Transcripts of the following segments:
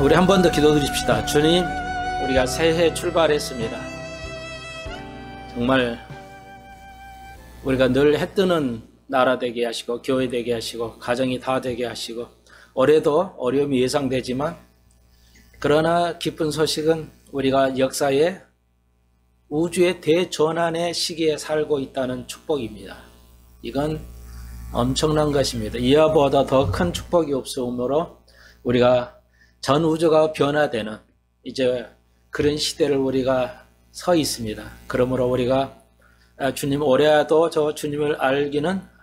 우리 한 번 더 기도드립시다. 주님, 우리가 새해 출발했습니다. 정말 우리가 늘 해뜨는 나라 되게 하시고 교회 되게 하시고 가정이 다 되게 하시고 올해도 어려움이 예상되지만 그러나 기쁜 소식은 우리가 역사의 우주의 대전환의 시기에 살고 있다는 축복입니다. 이건 엄청난 것입니다. 이하보다 더 큰 축복이 없으므로 우리가 전 우주가 변화되는 이제 그런 시대를 우리가 서 있습니다. 그러므로 우리가 주님 올해도 저 주님을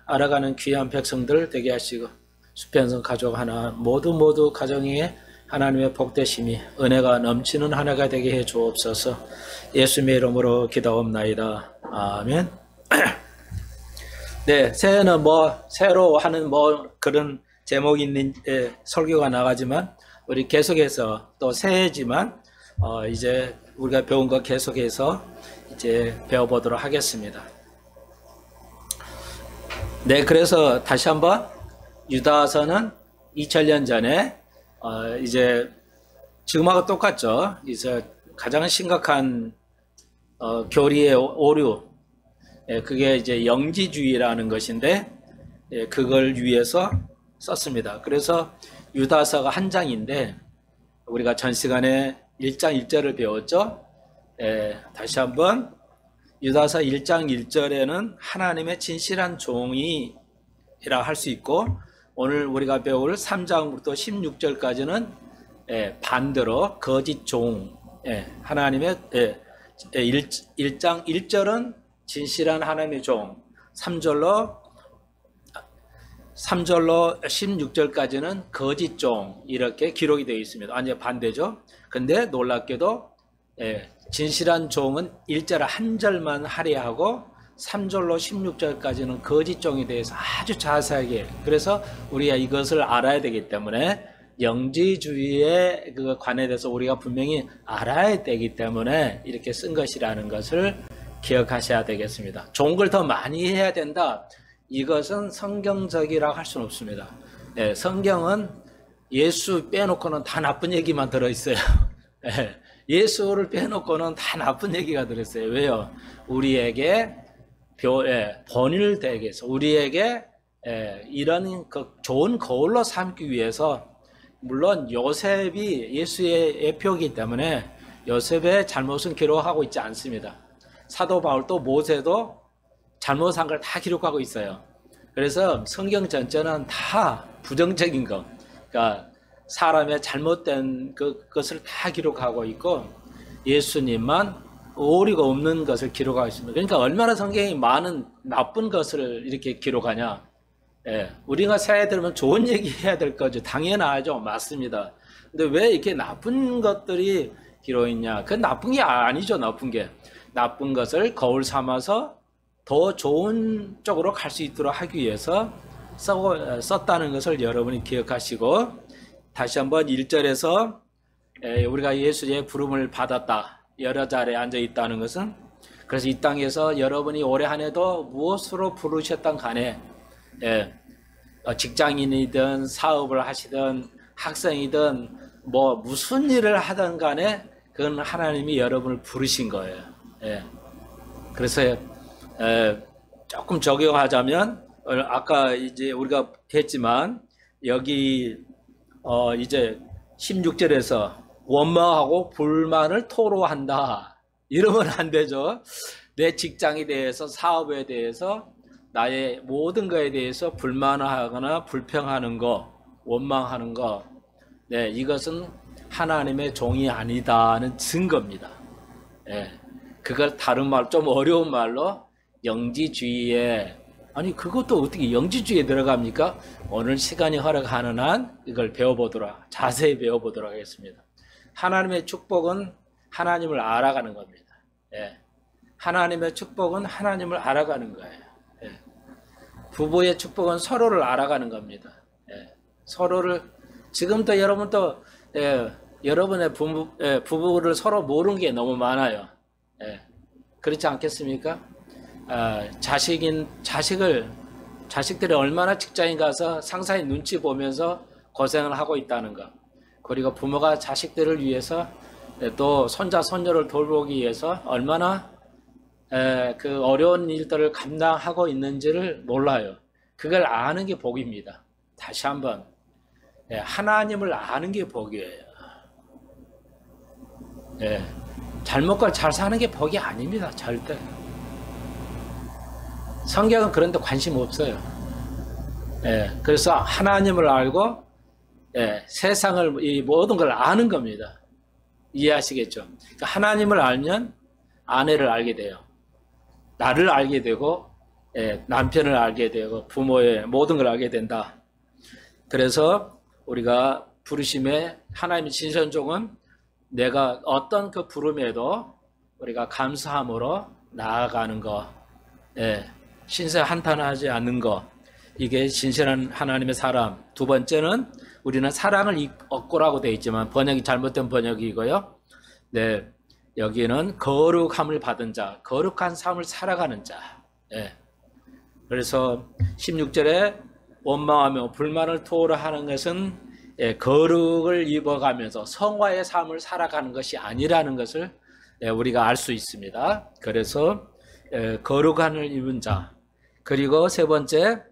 알아가는 귀한 백성들 되게 하시고 수평성 가족 하나 모두 가정에 하나님의 복되심이 은혜가 넘치는 한 해가 되게 해 주옵소서. 예수님의 이름으로 기도옵나이다. 아멘. 네, 새해는 새로 하는 그런 제목이 있는 설교가 나가지만 우리 계속해서 또 새해지만 이제 우리가 배운 거 계속해서 이제 배워보도록 하겠습니다. 네, 그래서 다시 한번 유다서는 2000년 전에 이제 지금하고 똑같죠. 이제 가장 심각한 교리의 오류, 그게 이제 영지주의라는 것인데 그걸 위해서 썼습니다. 그래서 유다서가 한 장인데 우리가 전 시간에 1장 1절을 배웠죠. 다시 한번 유다서 1장 1절에는 하나님의 진실한 종이라 할 수 있고 오늘 우리가 배울 3장부터 16절까지는 반대로 거짓 종, 하나님의 1장 1절은 진실한 하나님의 종, 3절로 16절까지는 거짓 종 이렇게 기록이 되어 있습니다. 완전 반대죠. 근데 놀랍게도 진실한 종은 1절 한 절만 할애하고 3절로 16절까지는 거짓 종에 대해서 아주 자세하게, 그래서 우리가 이것을 알아야 되기 때문에 영지주의에 그 관에 대해서 우리가 분명히 알아야 되기 때문에 이렇게 쓴 것이라는 것을 기억하셔야 되겠습니다. 좋은 걸 더 많이 해야 된다. 이것은 성경적이라고 할 수는 없습니다. 성경은 예수 빼놓고는 다 나쁜 얘기만 들어있어요. 예수를 빼놓고는 다 나쁜 얘기가 들어있어요. 왜요? 우리에게 번일되게 해서 우리에게 이런 좋은 거울로 삼기 위해서, 물론 요셉이 예수의 예표이기 때문에 요셉의 잘못은 기록하고 있지 않습니다. 사도 바울도 모세도 잘못한 걸 다 기록하고 있어요. 그래서 성경 전체는 다 부정적인 것, 그러니까 사람의 잘못된 것을 다 기록하고 있고 예수님만 오류가 없는 것을 기록하고 있습니다. 그러니까 얼마나 성경이 많은 나쁜 것을 이렇게 기록하냐. 우리가 새해 들으면 좋은 얘기 해야 될 거죠. 당연하죠. 맞습니다. 근데 왜 이렇게 나쁜 것들이 기록있냐? 그건 나쁜 게 아니죠. 나쁜 것을 거울 삼아서 더 좋은 쪽으로 갈 수 있도록 하기 위해서 썼다는 것을 여러분이 기억하시고, 다시 한번 1절에서 우리가 예수의 부름을 받았다, 여러 자리에 앉아 있다는 것은, 그래서 이 땅에서 여러분이 올해 한 해도 무엇으로 부르셨던 간에 직장인이든 사업을 하시든 학생이든 무슨 일을 하든 간에 그건 하나님이 여러분을 부르신 거예요. 그래서 조금 적용하자면 아까 이제 우리가 했지만 여기 이제 16절에서 원망하고 불만을 토로한다 이러면 안 되죠. 내 직장에 대해서, 사업에 대해서, 나의 모든 것에 대해서 불만하거나 불평하는 거, 원망하는 거, 이것은 하나님의 종이 아니다는 증거입니다. 그걸 다른 말, 좀 어려운 말로 영지주의에, 아니 그것도 어떻게 영지주의에 들어갑니까? 오늘 시간이 허락하는 한 이걸 자세히 배워보도록 하겠습니다. 하나님의 축복은 하나님을 알아가는 겁니다. 하나님의 축복은 하나님을 알아가는 거예요. 부부의 축복은 서로를 알아가는 겁니다. 서로를, 지금도 여러분도 여러분의 부부를 서로 모르는 게 너무 많아요. 그렇지 않겠습니까? 자식들이 얼마나 직장에 가서 상사의 눈치 보면서 고생을 하고 있다는 거. 그리고 부모가 자식들을 위해서 또 손자 손녀를 돌보기 위해서 얼마나 그 어려운 일들을 감당하고 있는지를 몰라요. 그걸 아는 게 복입니다. 다시 한번 하나님을 아는 게 복이에요. 잘 먹고 잘 사는 게 복이 아닙니다. 절대. 성경은 그런 데 관심 없어요. 그래서 하나님을 알고 세상을, 이 모든 걸 아는 겁니다. 이해하시겠죠? 그러니까 하나님을 알면 아내를 알게 돼요. 나를 알게 되고 남편을 알게 되고 부모의 모든 걸 알게 된다. 그래서 우리가 부르심에 하나님의 진선종은 내가 어떤 그 부름에도 우리가 감사함으로 나아가는 거, 신세 한탄하지 않는 거, 이게 진실한 하나님의 사람. 두 번째는 우리는 사랑을 얻고라고 되어 있지만 번역이 잘못된 번역이고요. 여기는 거룩함을 받은 자, 거룩한 삶을 살아가는 자. 그래서 16절에 원망하며 불만을 토로하는 것은 거룩을 입어가면서 성화의 삶을 살아가는 것이 아니라는 것을 우리가 알 수 있습니다. 그래서 거룩함을 입은 자, 그리고 세 번째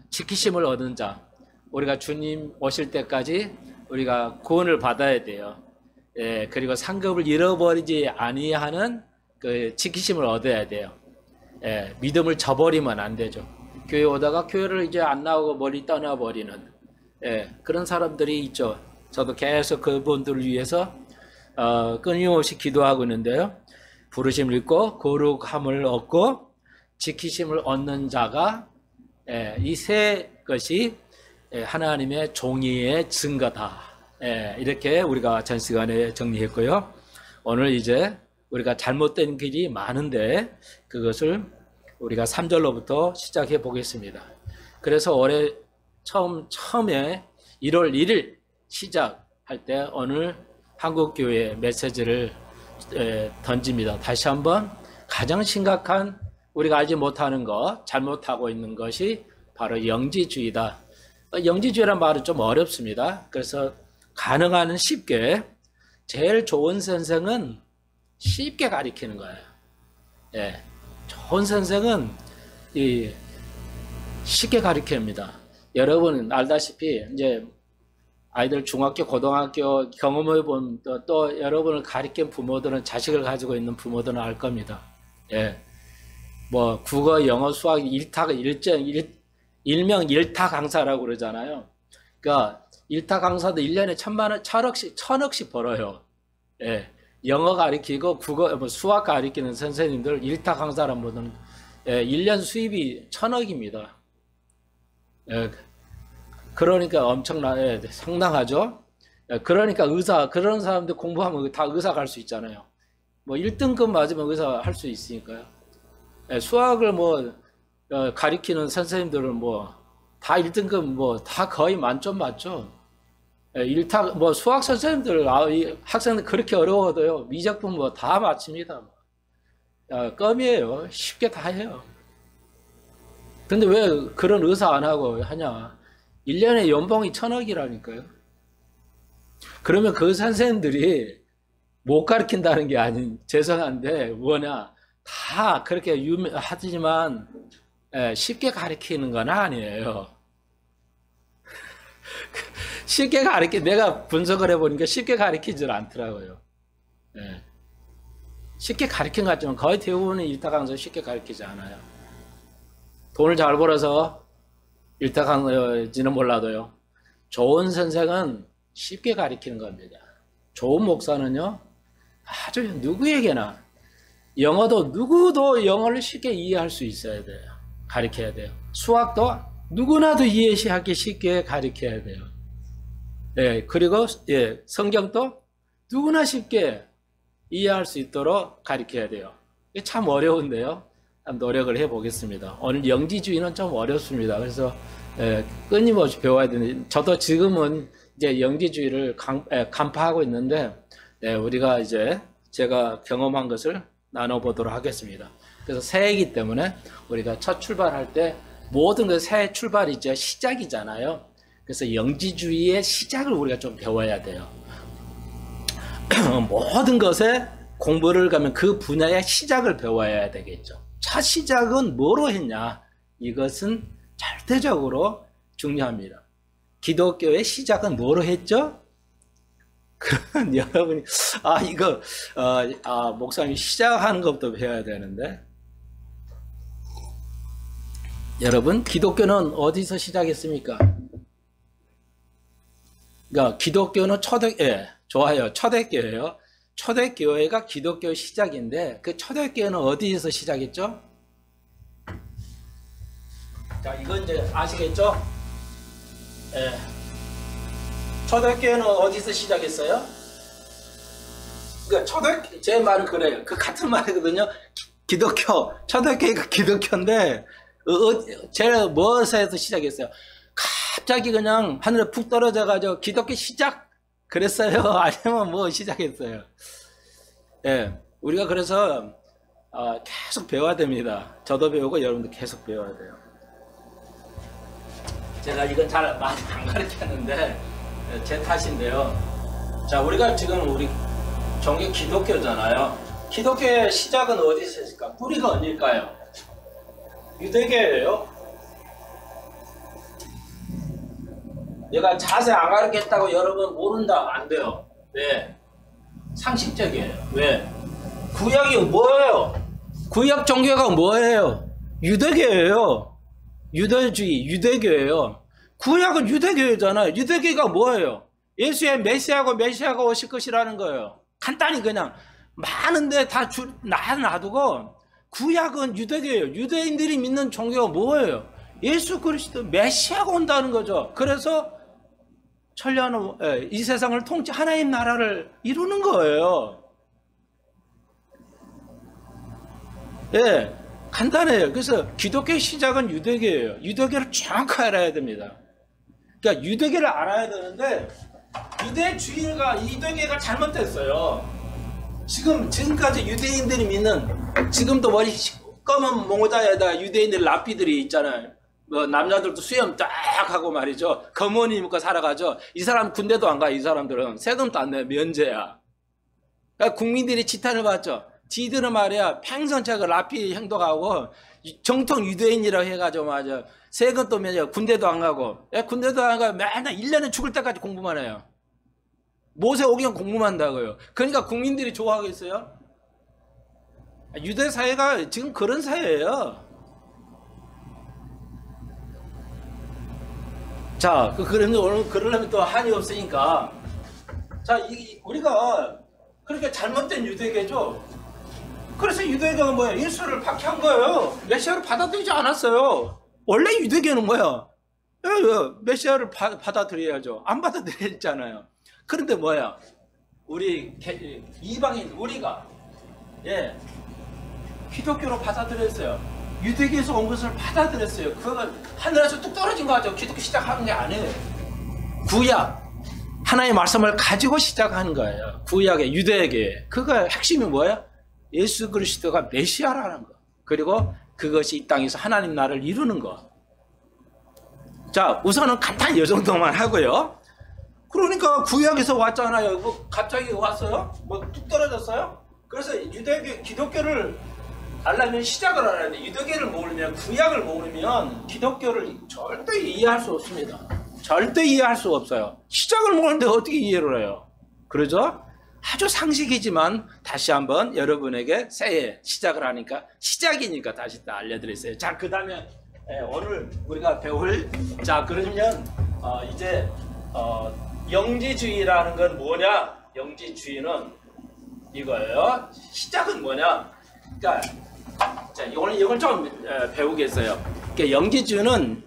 지키심을 얻은 자. 우리가 주님 오실 때까지 우리가 구원을 받아야 돼요. 그리고 상급을 잃어버리지 아니하는 그 지키심을 얻어야 돼요. 믿음을 저버리면 안 되죠. 교회 오다가 교회를 이제 안 나오고 멀리 떠나버리는 그런 사람들이 있죠. 저도 계속 그분들을 위해서 끊임없이 기도하고 있는데요. 부르심을 입고 거룩함을 얻고 지키심을 얻는 자가 이 세 것이 하나님의 종이의 증거다. 이렇게 우리가 전 시간에 정리했고요. 오늘 이제 우리가 잘못된 길이 많은데 그것을 우리가 3절로부터 시작해 보겠습니다. 그래서 올해 처음에 1월 1일 시작할 때 오늘 한국교회 메시지를 던집니다. 다시 한번 가장 심각한 우리가 알지 못하는 것, 잘못하고 있는 것이 바로 영지주의다. 영지주의란 말은 좀 어렵습니다. 그래서 가능한 한 쉽게, 제일 좋은 선생은 쉽게 가르치는 거예요. 좋은 선생은 쉽게 가르칩니다. 여러분 알다시피 이제 아이들 중학교, 고등학교 경험해 본 또 여러분을 가르친 부모들은, 자식을 가지고 있는 부모들은 알 겁니다. 뭐 국어, 영어, 수학 일명 일타 강사라고 그러잖아요. 그러니까 일타 강사도 1년에 1,000억씩 벌어요. 영어 가르치고 국어, 수학 가르치는 선생님들, 일타 강사라는 분은 1년 수입이 1,000억입니다. 그러니까 상당하죠. 그러니까 의사, 그런 사람들 공부하면 다 의사 갈 수 있잖아요. 뭐 1등급 맞으면 의사 할 수 있으니까요. 수학을 가리키는 선생님들은 다 1등급 다 거의 만점 맞죠. 수학 선생님들, 학생들 그렇게 어려워도요, 미적분 다 맞춥니다. 껌이에요. 쉽게 다 해요. 근데 왜 그런 의사 안 하고 하냐? 1년에 연봉이 1,000억이라니까요. 그러면 그 선생님들이 못 가르친다는 게 아닌, 죄송한데, 다 그렇게 하지만, 쉽게 가르치는 건 아니에요. 내가 분석을 해보니까 쉽게 가르치질 않더라고요. 쉽게 가르친 것 같지만 거의 대부분은 일타 강사 쉽게 가르치지 않아요. 돈을 잘 벌어서 일타 강사지는 몰라도요, 좋은 선생은 쉽게 가르치는 겁니다. 좋은 목사는요, 아주 누구에게나, 영어도 누구도 영어를 쉽게 이해할 수 있어야 돼요. 가르쳐야 돼요. 수학도 누구나도 이해하기 쉽게 가르쳐야 돼요. 그리고 성경도 누구나 쉽게 이해할 수 있도록 가르쳐야 돼요. 이게 참 어려운데요. 노력을 해보겠습니다. 오늘 영지주의는 좀 어렵습니다. 그래서 끊임없이 배워야 되는데, 저도 지금은 이제 영지주의를 간파하고 있는데, 우리가 이제 제가 경험한 것을 나눠보도록 하겠습니다. 그래서 새해이기 때문에 우리가 첫 출발할 때 모든 새 출발이죠. 시작이잖아요. 그래서 영지주의의 시작을 우리가 좀 배워야 돼요. 모든 것에 공부를 가면 그 분야의 시작을 배워야 되겠죠. 첫 시작은 뭐로 했냐? 이것은 절대적으로 중요합니다. 기독교의 시작은 뭐로 했죠? 그러면 여러분이 이거 목사님이 시작하는 것부터 배워야 되는데, 여러분 기독교는 어디서 시작했습니까? 그러니까 기독교는 좋아요. 초대교회예요. 초대교회가 기독교 시작인데 그 초대교회는 어디에서 시작했죠? 자, 이건 이제 아시겠죠? 예. 초대교회는 어디서 시작했어요? 그러니까 제 말은 그래요. 그 같은 말이거든요. 초대교회가 기독교인데 제가 무엇에서 시작했어요? 갑자기 그냥 하늘에 푹 떨어져가지고 기독교 시작 그랬어요? 아니면 뭐 시작했어요? 예, 우리가 그래서 계속 배워야 됩니다. 저도 배우고 여러분도 계속 배워야 돼요. 제가 이건 잘 많이 안 가르쳤는데 제 탓인데요. 자, 우리가 지금 우리 종교 기독교잖아요. 기독교의 시작은 어디서 있을까? 뿌리가 어딜까요? 유대교예요. 내가 자세히 안 가르쳤다고 여러분 모른다 안 돼요. 왜? 상식적이에요. 왜? 구약이 뭐예요? 구약 종교가 뭐예요? 유대교예요. 유대주의, 유대교예요. 구약은 유대교잖아요. 유대교가 뭐예요? 예수의 메시아가 오실 것이라는 거예요. 간단히 그냥 많은데 다 놔두고 구약은 유대교예요. 유대인들이 믿는 종교가 뭐예요? 예수 그리스도 메시아가 온다는 거죠. 그래서 천년 이 세상을 하나님 나라를 이루는 거예요. 예, 간단해요. 그래서 기독교의 시작은 유대교예요. 유대교를 정확히 알아야 됩니다. 그러니까 유대교를 알아야 되는데 유대교가 잘못됐어요. 지금까지 유대인들이 믿는, 지금도 머리 검은 모자에다 유대인들 랍비들이 있잖아요. 뭐 남자들도 수염 딱 하고 말이죠. 검은 옷 입고 살아가죠. 이 사람 군대도 안 가. 이 사람들은 세금도 안 내. 면제야. 그러니까 국민들이 지탄을 받죠. 지들은 말이야 평생차가 랍비 행동하고 정통 유대인이라고 해가지고 맞아. 세금도 면제, 군대도 안 가고. 군대도 안 가고 맨날 1년에 죽을 때까지 공부만 해요. 모세 오경 공부만 한다고요. 그러니까 국민들이 좋아하겠어요? 유대 사회가 지금 그런 사회예요. 자, 그러려면 또 한이 없으니까. 자, 우리가 그렇게 잘못된 유대교죠. 그래서 유대교가 뭐야? 예수를 박해한 거예요. 메시아를 받아들이지 않았어요. 원래 유대교는 뭐야? 메시아를 받아들여야죠. 안 받아들였잖아요. 그런데 뭐야? 우리 이방인 우리가 기독교로 받아들였어요. 유대교에서 온 것을 받아들였어요. 그거 하늘에서 뚝 떨어진 거 같죠. 기독교 시작하는 게 아니에요. 구약 하나의 말씀을 가지고 시작하는 거예요. 구약의 유대교에. 그거 핵심이 뭐예요? 예수 그리스도가 메시아라는 거. 그리고 그것이 이 땅에서 하나님 나라를 이루는 거. 자, 우선은 간단히 이 정도만 하고요. 그러니까 구약에서 왔잖아요. 뭐 갑자기 왔어요? 뭐 뚝 떨어졌어요? 그래서 기독교를 알려면 시작을 알아야 돼. 유대교를 모르면, 구약을 모르면 기독교를 절대 이해할 수 없습니다. 절대 이해할 수 없어요. 시작을 모르는데 어떻게 이해를 해요? 그러죠? 아주 상식이지만 다시 한번 여러분에게 새해 시작을 하니까 시작이니까 다시 또 알려드렸어요. 자, 그 다음에 오늘 우리가 배울, 자, 그러면 이제 영지주의라는 건 뭐냐? 영지주의는 이거예요. 시작은 뭐냐? 그러니까 자, 이걸 좀 배우겠어요. 그러니까 영지주의는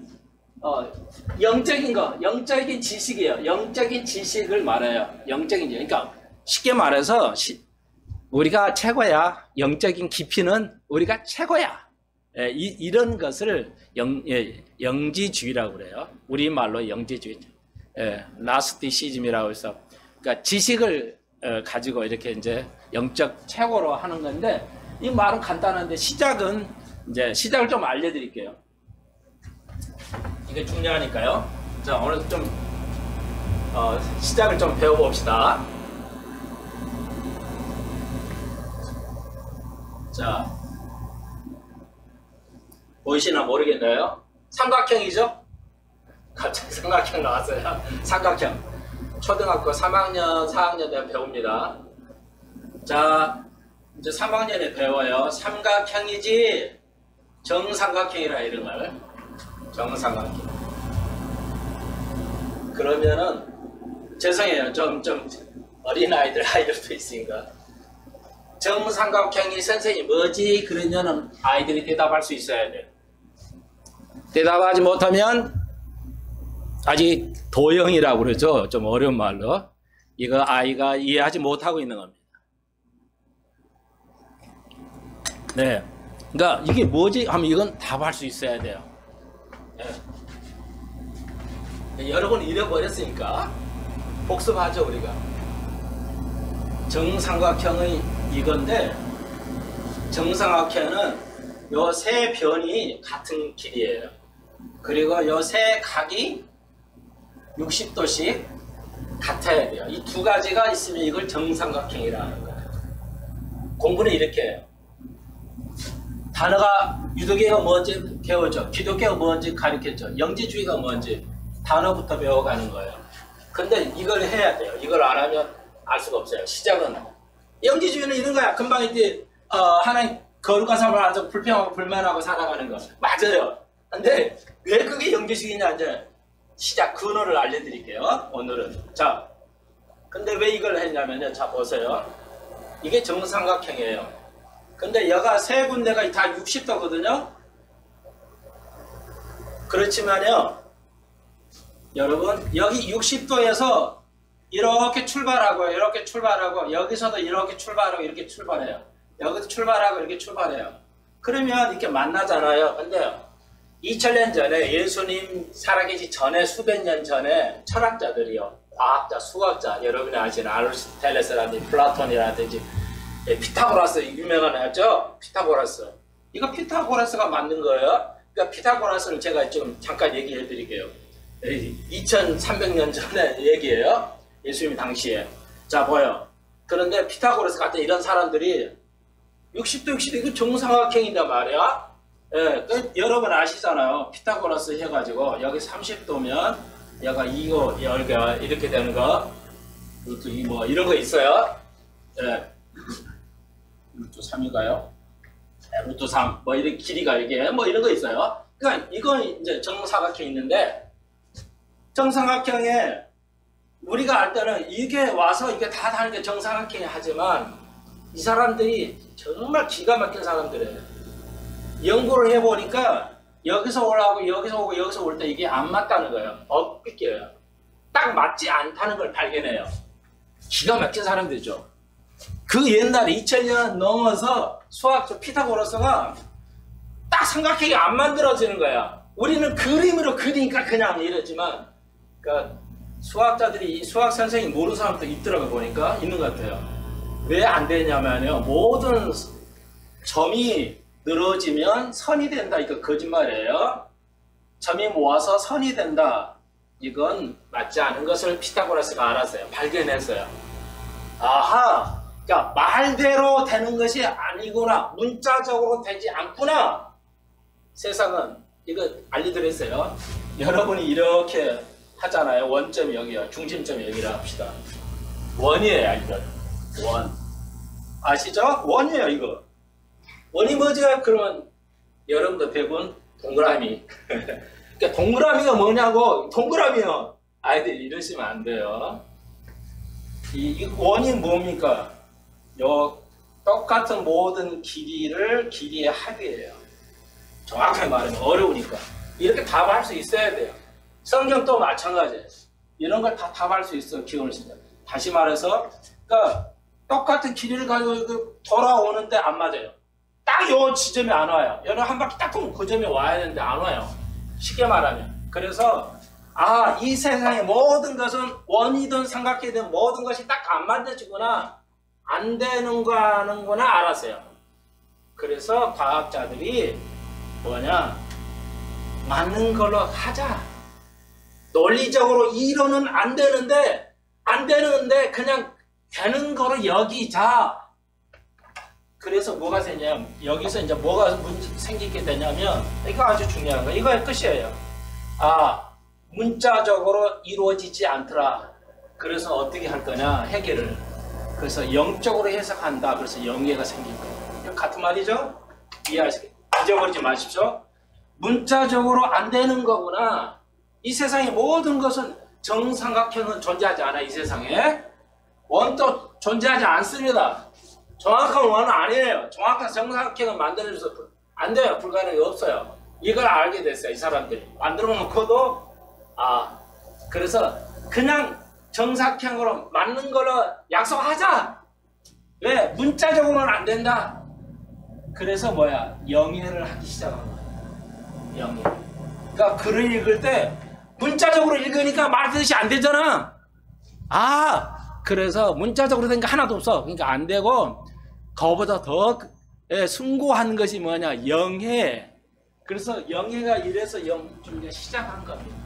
영적인 거, 영적인 지식이에요. 영적인 지식을 말해요. 영적인 지식. 그러니까 쉽게 말해서 우리가 최고야. 영적인 깊이는 우리가 최고야. 이런 것을 영지주의라고 그래요. 우리말로 영지주의. 나스티시즘이라고 해서, 그러니까 지식을 가지고 이렇게 이제 영적 최고로 하는 건데, 이 말은 간단한데 시작은 이제 시작을 좀 알려드릴게요. 이게 중요하니까요. 자, 오늘 좀 시작을 좀 배워봅시다. 자, 보이시나 모르겠네요. 삼각형이죠? 갑자기 삼각형 나왔어요. 삼각형. 초등학교 3학년, 4학년 때 배웁니다. 자, 이제 3학년에 배워요. 삼각형이지 정삼각형이라 이름을. 정삼각형. 그러면은 죄송해요. 좀 아이들도 있으니까. 정삼각형이 선생님 뭐지? 그러면은 아이들이 대답할 수 있어야 돼요. 대답하지 못하면 아직 도형이라고 그러죠. 좀 어려운 말로. 이거 아이가 이해하지 못하고 있는 겁니다. 네. 그러니까 이게 뭐지? 하면 이건 답할 수 있어야 돼요. 네. 여러분 잃어버렸으니까 복습하죠, 우리가. 정삼각형의 이건데, 정삼각형은 요 세 변이 같은 길이에요. 그리고 요 세 각이 60도씩 같아야 돼요. 이 두 가지가 있으면 이걸 정삼각형이라는 거예요. 공부는 이렇게 해요. 단어가 유도계가 뭔지 배우죠. 기독교가 뭔지 가르쳤죠. 영지주의가 뭔지 단어부터 배워가는 거예요. 근데 이걸 해야 돼요. 이걸 안 하면 알 수가 없어요. 시작은 영지주의는 이런 거야. 금방 이제 하나님 거룩한 삶을 아주 불평하고 불만하고 살아가는 거 맞아요. 근데 왜 그게 영지주의냐, 이제 시작 근원을 알려드릴게요. 오늘은. 자, 근데 왜 이걸 했냐면요. 자, 보세요. 이게 정삼각형이에요. 근데 여가 세 군데가 다 60도거든요. 그렇지만요, 여러분, 여기 60도에서 이렇게 출발하고 이렇게 출발하고 여기서도 이렇게 출발하고 이렇게 출발해요. 여기서 출발하고 이렇게 출발해요. 그러면 이렇게 만나잖아요. 근데 2000년 전에 예수님 살아계시 전에 수백 년 전에 철학자들이요, 과학자, 수학자, 여러분이 아시는 아리스토텔레스라든지 플라톤이라든지 피타고라스 유명한 애죠. 피타고라스. 이거 피타고라스가 만든 거예요. 그러니까 피타고라스는 제가 좀 잠깐 얘기해 드릴게요. 2300년 전에 얘기예요. 예수님 당시에. 자, 보여. 그런데 피타고라스 같은 이런 사람들이 60도 이거 정삼각형이란 말이야. 예, 여러분 아시잖아요. 피타고라스 해가지고 여기 30도면 여기가 이거 여기가 이렇게 되는 거, 루트 2 뭐 이런 거 있어요. 예, 루트 3인가요? 예, 루트 3 뭐 이렇게 길이가 이게 뭐 이런 거 있어요. 그러니까 이건 이제 정삼각형 있는데, 정삼각형에 우리가 알 때는 이게 와서 이게 다 다른 게 정삼각형이 하지만 이 사람들이 정말 기가 막힌 사람들이에요. 연구를 해보니까 여기서 올라오고 여기서 오고 여기서 올 때 이게 안 맞다는 거예요. 엇비껴요. 딱 맞지 않다는 걸 발견해요. 기가 막힌 사람들이죠. 그 옛날에 2000년 넘어서 수학자 피타고라스가 딱 삼각형이 안 만들어지는 거야. 우리는 그림으로 그리니까 그냥 이러지만, 그러니까 수학자들이, 수학 선생님 모르는 사람도 있더라고 보니까 있는 것 같아요. 왜 안 되냐면요, 모든 점이 늘어지면 선이 된다. 이거 거짓말이에요. 점이 모아서 선이 된다. 이건 맞지 않은 것을 피타고라스가 알았어요. 발견했어요. 아하, 그러니까 말대로 되는 것이 아니구나. 문자적으로 되지 않구나. 세상은 이거 알려드렸어요. 여러분이 이렇게 하잖아요. 원점이 여기야. 중심점이 여기라 합시다. 원이에요, 이거. 원. 아시죠? 원이에요, 이거. 원이 뭐죠? 그러면 여러분도 배운 동그라미. 그러니까 동그라미가 뭐냐고. 동그라미요. 아이들이 이러시면 안 돼요. 이 원이 뭡니까? 요 똑같은 모든 길이의 합이에요. 정확하게 말하면 어려우니까. 이렇게 답할 수 있어야 돼요. 성경도 마찬가지예요. 이런 걸 다 답할 수 있어, 기원을 쓰면. 다시 말해서, 그러니까 똑같은 길이를 가지고 돌아오는데 안 맞아요. 딱 요 지점에 안 와요. 여러분 한 바퀴 딱 돌면 그 점에 와야 되는데 안 와요. 쉽게 말하면. 그래서 이 세상의 모든 것은 원이든 삼각형이든 모든 것이 딱 안 만들어지거나 안 되는 거 하는구나 알았어요. 그래서 과학자들이 뭐냐, 맞는 걸로 하자. 논리적으로 이론은 안 되는데 그냥 되는 거로 여기자. 그래서 뭐가 되냐면 여기서 이제 뭐가 문제 생기게 되냐면 이거 아주 중요한 거. 이거의 끝이에요. 문자적으로 이루어지지 않더라. 그래서 어떻게 할 거냐 해결을. 그래서 영적으로 해석한다. 그래서 영예가 생길 거예요. 이거 같은 말이죠? 이해하시겠죠? 잊어버리지 마십시오. 문자적으로 안 되는 거구나. 이 세상의 모든 것은 정삼각형은 존재하지 않아. 이 세상에 원도 존재하지 않습니다. 정확한 원은 아니에요. 정확한 정삼각형은 만들어줘서 안 돼요. 불가능이 없어요. 이걸 알게 됐어요. 이 사람들이 만들어 놓고도 그래서 그냥 정삼각형으로 맞는 걸로 약속하자. 왜? 문자적으로는 안 된다. 그래서 영예를 하기 시작한 거예요. 영예. 그러니까 글을 읽을 때 문자적으로 읽으니까 말 뜻이 안 되잖아. 그래서 문자적으로 된 게 하나도 없어. 그러니까 안 되고 그거보다 더 숭고한 것이 뭐냐? 영예. 그래서 영예가 이래서 영준비가 시작한 겁니다.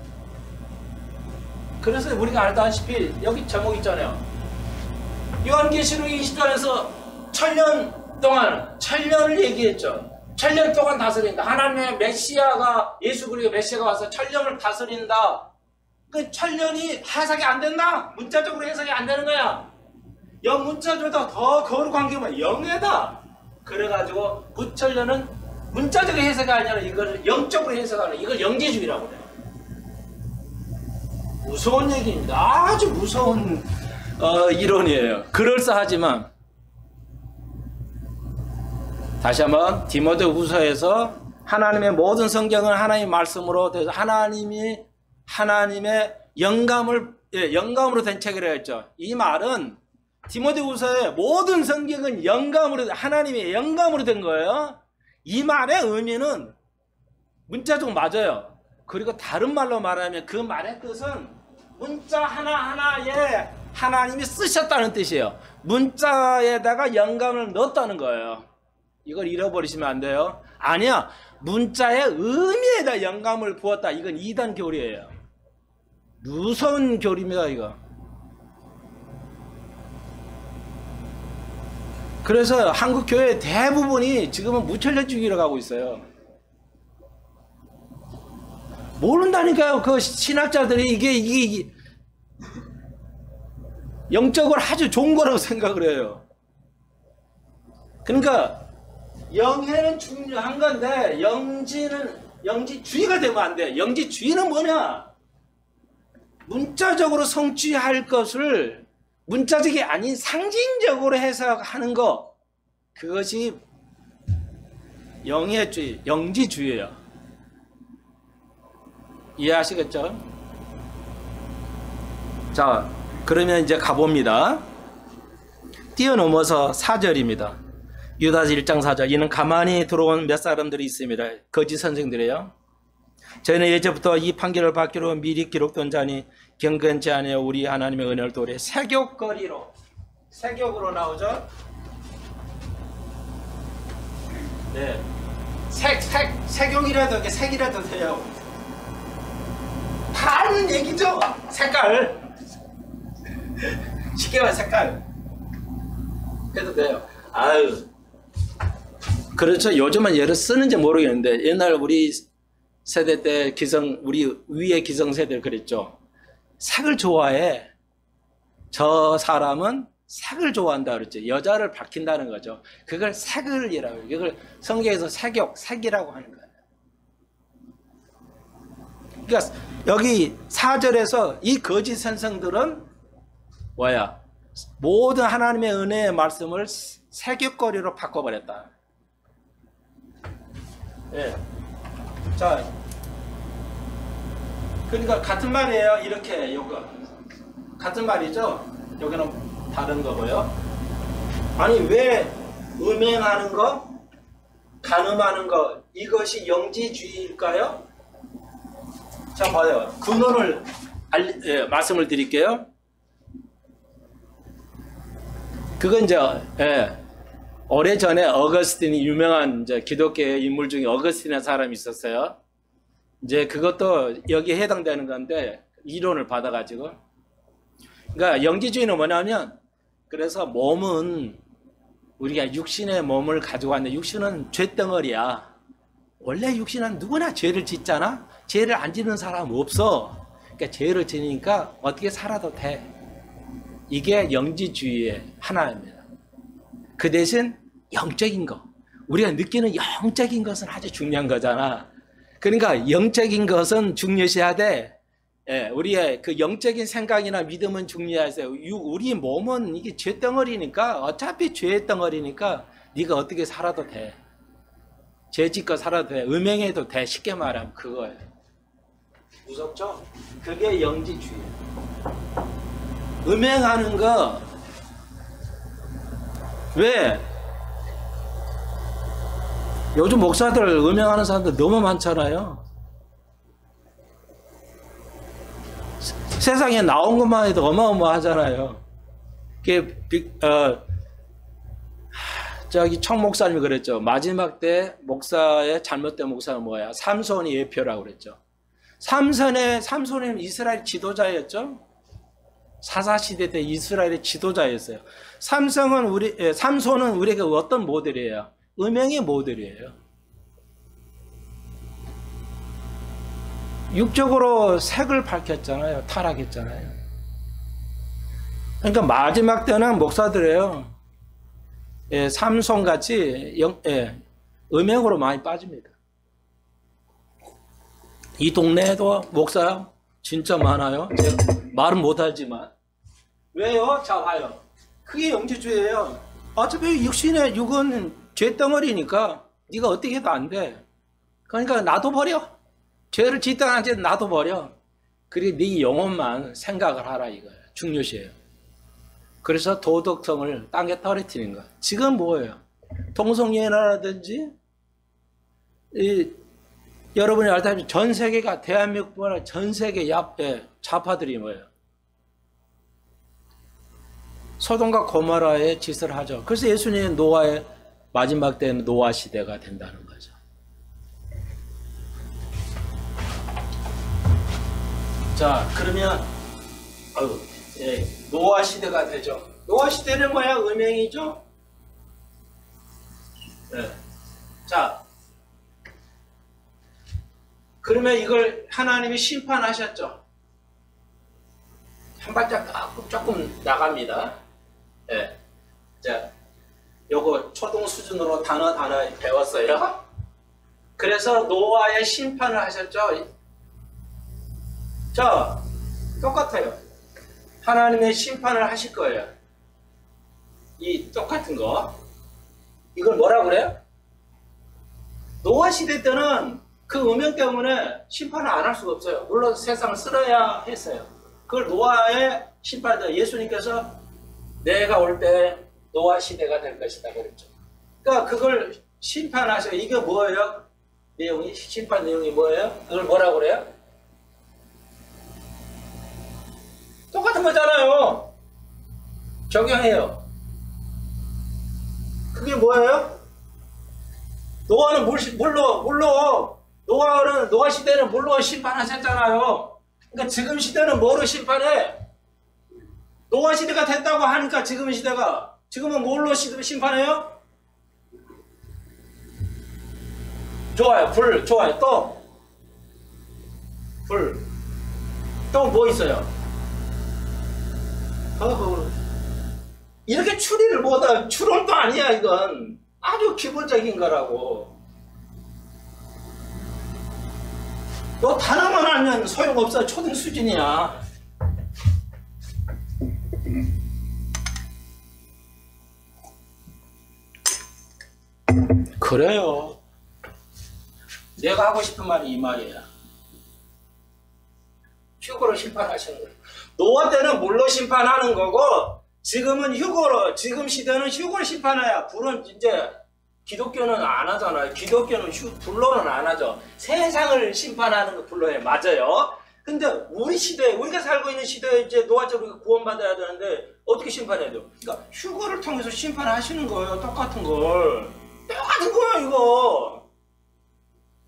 그래서 우리가 알다시피 여기 제목 있잖아요. 요한계시록 20장에서 1000년 동안 1000년을 얘기했죠. 1000년 동안 다스린다. 하나님의 메시아가 예수 그리스도 메시아가 와서 1000년을 다스린다. 그 1000년이 해석이 안 된다. 문자적으로 해석이 안 되는 거야. 문자적으로 더 거룩한 게 뭐야? 영예다. 그래가지고 9000년은 문자적 해석이 아니라 이걸 영적으로 해석하는 이걸 영지주의라고 그래요. 무서운 얘기입니다. 아주 무서운 이론이에요. 그럴싸하지만 다시 한번 디모데후서에서 하나님의 모든 성경은 하나님의 말씀으로 돼서 하나님의 영감으로 된 책이라고 했죠. 이 말은 디모데후서의 모든 성경은 하나님의 영감으로 된 거예요. 이 말의 의미는 문자적으로 맞아요. 그리고 다른 말로 말하면 그 말의 뜻은 문자 하나하나에 하나님이 쓰셨다는 뜻이에요. 문자에다가 영감을 넣었다는 거예요. 이걸 잃어버리시면 안 돼요. 아니야. 문자의 의미에다 영감을 부었다. 이건 이단 교리예요. 무서운 교리입니다. 이거. 그래서 한국 교회 대부분이 지금은 무천년주의로 가고 있어요. 모른다니까요. 그 신학자들이 이게 영적으로 아주 좋은 거라고 생각을 해요. 그러니까 영예는 중요한 건데 영지주의가 되면 안 돼. 영지주의는 뭐냐? 문자적으로 성취할 것을 문자적이 아닌 상징적으로 해석하는 거, 그것이 영예주의, 영지주의예요. 이해하시겠죠? 자, 그러면 이제 가봅니다. 뛰어넘어서 4절입니다. 유다서 1장 4절. 이는 가만히 들어온 몇 사람들이 있습니다. 거짓 선생들이에요. 저희는 예전부터 이 판결을 받기로 미리 기록된 자니 경건치 아니하여 우리 하나님의 은혜를 도래. 세격거리로, 세격으로 나오죠. 네, 세경이라도 이렇게 색이라도 돼요. 다 아는 얘기죠. 색깔. 쉽게 말해 색깔 해도 돼요. 아유, 그렇죠. 요즘은 예를 쓰는지 모르겠는데 옛날 우리 세대 때 우리 위의 기성세대를 그랬죠. 색을 좋아해. 저 사람은 색을 좋아한다 그랬죠. 여자를 밝힌다는 거죠. 그걸 색을이라고 해요. 이걸 성경에서 색이라고 하는 거예요. 그러니까 여기 4절에서 이 거짓 선생들은 뭐야? 모든 하나님의 은혜의 말씀을 세격거리로 바꿔버렸다. 예. 자, 그러니까 같은 말이에요. 이렇게 요거 같은 말이죠. 여기는 다른 거고요. 아니 왜 음행하는 거, 간음하는 거 이것이 영지주의일까요? 자, 봐요. 근원을 말씀을 드릴게요. 그건 이제 오래전에 어거스틴이 유명한 이제 기독교의 인물 중에 어거스틴이라는 사람이 있었어요. 이제 그것도 여기에 해당되는 건데 이론을 받아가지고. 그러니까 영지주의는 뭐냐면, 그래서 몸은 우리가 육신의 몸을 가지고 왔는데 육신은 죄덩어리야. 원래 육신은 누구나 죄를 짓잖아. 죄를 안 짓는 사람 없어. 그러니까 죄를 지니까 어떻게 살아도 돼. 이게 영지주의의 하나입니다. 그 대신 영적인 거, 우리가 느끼는 영적인 것은 아주 중요한 거잖아. 그러니까 영적인 것은 중요시하되, 예, 우리의 그 영적인 생각이나 믿음은 중요하세요. 우리 몸은 이게 죄덩어리니까, 어차피 죄의 덩어리니까 네가 어떻게 살아도 돼. 죄 짓고 살아도 돼. 음행해도 돼. 쉽게 말하면 그거예요. 무섭죠? 그게 영지주의예요. 음행하는 거, 왜? 요즘 목사들 음행하는 사람들 너무 많잖아요. 세상에 나온 것만 해도 어마어마하잖아요. 저기 청 목사님이 그랬죠. 마지막 때 목사의 잘못된 목사는 뭐야? 삼손이 예표라고 그랬죠. 삼손은 이스라엘 지도자였죠. 사사시대 때 이스라엘의 지도자였어요. 삼손은 우리에게 어떤 모델이에요? 음행의 모델이에요. 육적으로 색을 밝혔잖아요. 타락했잖아요. 그러니까 마지막 때는 목사들이에요. 예, 삼손같이 음행으로 많이 빠집니다. 이 동네에도 목사 진짜 많아요. 제가 말은 못하지만. 왜요? 자, 봐요. 그게 영지주의예요. 어차피 육은 죄덩어리니까 네가 어떻게 해도 안 돼. 그러니까 놔둬버려. 죄를 짓다 안 짓다 놔둬버려. 그리고 네 영혼만 생각을 하라 이거예요. 중요시해요. 그래서 도덕성을 땅에 떨어뜨리는 거예요. 지금 뭐예요? 동성애라든지 여러분이 알다시피 전 세계가 대한민국뿐 아니라 전 세계 좌파들이 뭐예요? 소돔과 고모라의 짓을 하죠. 그래서 예수님은 노아의 마지막 때는 노아 시대가 된다는 거죠. 자, 그러면 노아 시대가 되죠. 노아 시대는 뭐야? 음행이죠. 네. 자, 그러면 이걸 하나님이 심판하셨죠. 한 발짝 조금 나갑니다. 네. 자, 요거 초등 수준으로 단어 배웠어요. 그래서 노아의 심판을 하셨죠. 자, 똑같아요. 하나님의 심판을 하실 거예요. 이 똑같은 거. 이걸 뭐라 그래요? 노아 시대 때는 그 음행 때문에 심판을 안 할 수가 없어요. 물론 세상을 쓸어야 했어요. 그걸 노아의 심판을 예수님께서 내가 올 때 노아 시대가 될 것이다 그랬죠. 그러니까 그걸 심판하셔. 이게 뭐예요? 내용이 심판 내용이 뭐예요? 그걸 뭐라고 그래요? 똑같은 거잖아요. 적용해요. 그게 뭐예요? 노아는 노아 시대는 물로 심판하셨잖아요. 그러니까 지금 시대는 뭐로 심판해? 노아 시대가 됐다고 하니까 지금은 뭘로 심판해요? 좋아요. 불 좋아요. 또 불. 또 뭐 있어요? 이렇게 추리를 못하 추론도 아니야. 이건 아주 기본적인 거라고. 너 단어만 알면 소용없어. 초등 수준이야. 그래요. 내가 하고 싶은 말이 이 말이야. 휴거로 심판하시는 거예요. 노아 때는 물로 심판하는 거고, 지금은 지금 시대는 휴거로 심판해야. 불은 이제 기독교는 안 하잖아요. 기독교는 불로는 안 하죠. 세상을 심판하는 거 불로 해. 맞아요. 근데 우리 시대에, 우리가 살고 있는 시대에 이제 노아적으로 구원받아야 되는데 어떻게 심판해야 돼요? 그러니까 휴거를 통해서 심판하시는 거예요. 똑같은 걸. 똑같은 거예요, 이거.